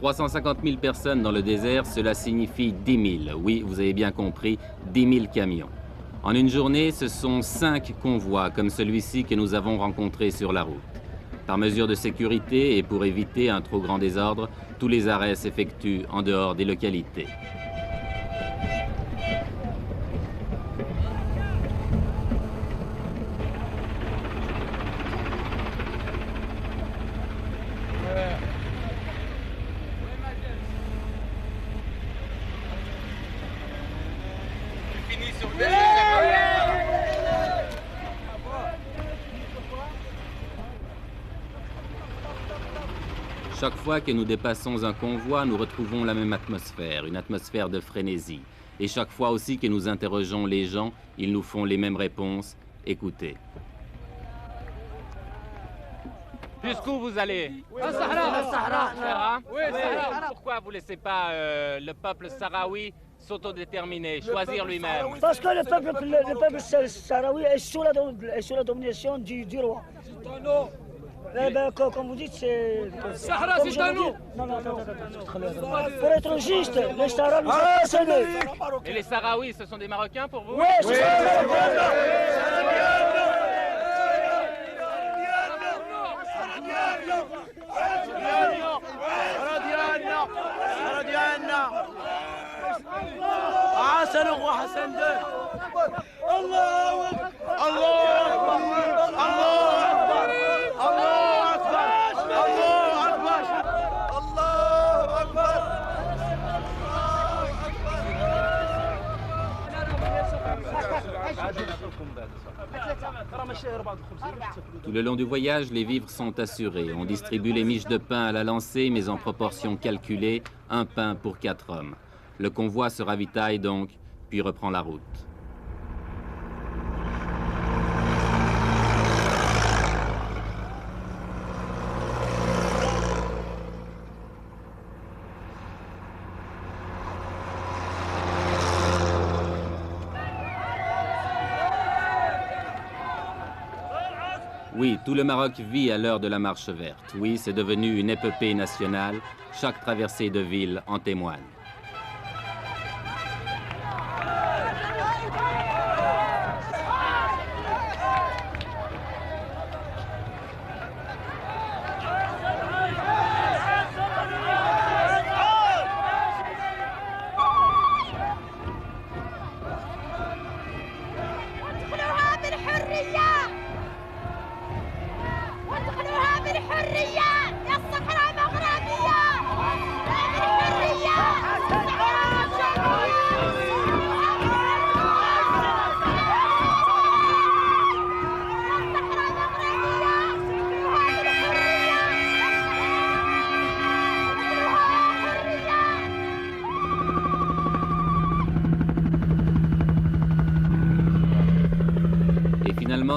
350 000 personnes dans le désert, cela signifie 10 000. Oui, vous avez bien compris, 10 000 camions. En une journée, ce sont 5 convois comme celui-ci que nous avons rencontré sur la route. Par mesure de sécurité et pour éviter un trop grand désordre, tous les arrêts s'effectuent en dehors des localités. Chaque fois que nous dépassons un convoi, nous retrouvons la même atmosphère, une atmosphère de frénésie. Et chaque fois aussi que nous interrogeons les gens, ils nous font les mêmes réponses. Écoutez. Jusqu'où vous allez? Au Sahara. Sahara. Oui, Sahara. Pourquoi vous ne laissez pas le peuple sahraoui s'autodéterminer, choisir lui-même? Parce que le peuple sahraoui est sous la domination du roi. Eh ben, comme vous dites, c'est... Sahara, c'est à nous. Non. Pour être juste, les Sahara nous appartiennent. Et les Sahraouis, ce sont des Marocains pour vous? Oui, c'est ça. Tout le long du voyage, les vivres sont assurés. On distribue les miches de pain à la lancée, mais en proportion calculée, un pain pour 4 hommes. Le convoi se ravitaille donc, puis reprend la route. Oui, tout le Maroc vit à l'heure de la marche verte. Oui, c'est devenu une épopée nationale. Chaque traversée de ville en témoigne.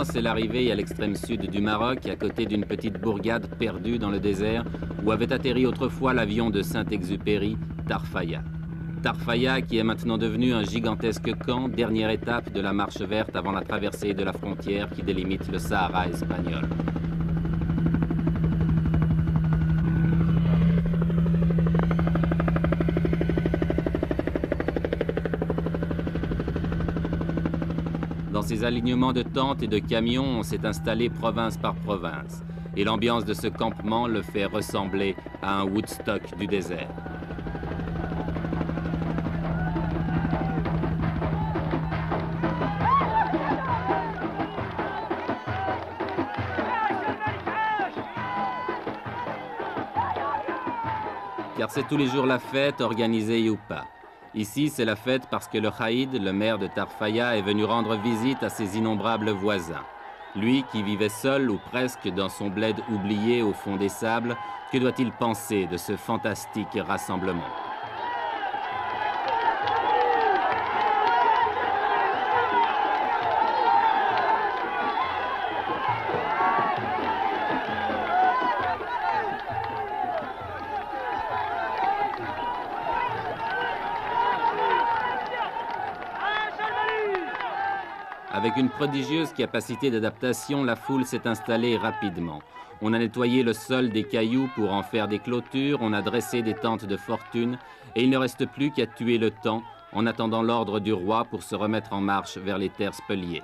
C'est l'arrivée à l'extrême sud du Maroc, à côté d'une petite bourgade perdue dans le désert, où avait atterri autrefois l'avion de Saint-Exupéry, Tarfaya. Tarfaya qui est maintenant devenu un gigantesque camp, dernière étape de la marche verte avant la traversée de la frontière qui délimite le Sahara espagnol. Dans ces alignements de tentes et de camions, on s'est installé province par province. Et l'ambiance de ce campement le fait ressembler à un Woodstock du désert. Car c'est tous les jours la fête, organisée ou pas. Ici, c'est la fête parce que le Khaïd, le maire de Tarfaya, est venu rendre visite à ses innombrables voisins. Lui, qui vivait seul ou presque dans son bled oublié au fond des sables, que doit-il penser de ce fantastique rassemblement ? Avec une prodigieuse capacité d'adaptation, la foule s'est installée rapidement. On a nettoyé le sol des cailloux pour en faire des clôtures, on a dressé des tentes de fortune, et il ne reste plus qu'à tuer le temps en attendant l'ordre du roi pour se remettre en marche vers les terres spoliées.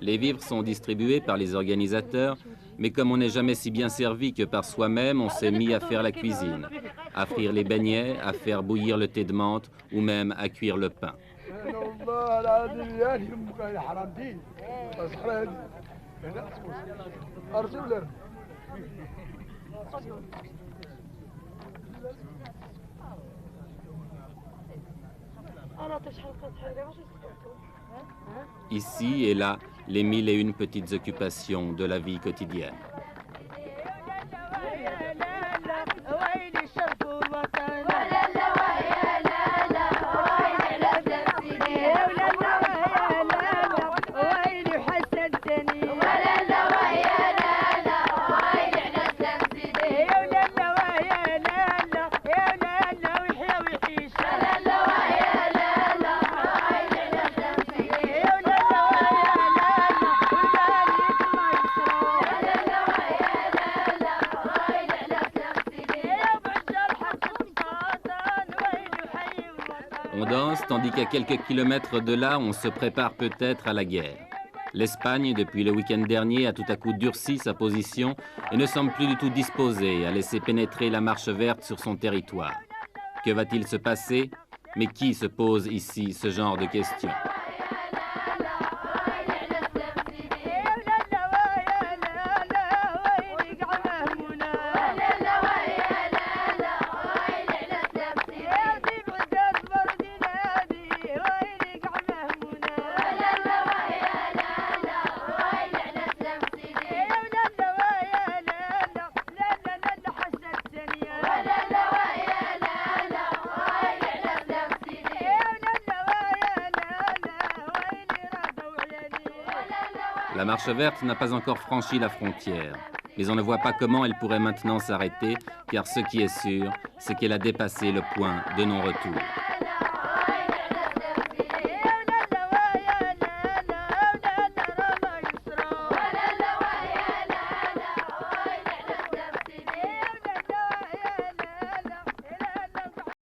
Les vivres sont distribués par les organisateurs, mais comme on n'est jamais si bien servi que par soi-même, on s'est mis à faire la cuisine, à frire les beignets, à faire bouillir le thé de menthe ou même à cuire le pain. Ici et là, les 1001 petites occupations de la vie quotidienne. On danse, tandis qu'à quelques kilomètres de là, on se prépare peut-être à la guerre. L'Espagne, depuis le week-end dernier, a tout à coup durci sa position et ne semble plus du tout disposée à laisser pénétrer la marche verte sur son territoire. Que va-t-il se passer? Mais qui se pose ici ce genre de questions? La marche verte n'a pas encore franchi la frontière, mais on ne voit pas comment elle pourrait maintenant s'arrêter, car ce qui est sûr, c'est qu'elle a dépassé le point de non-retour.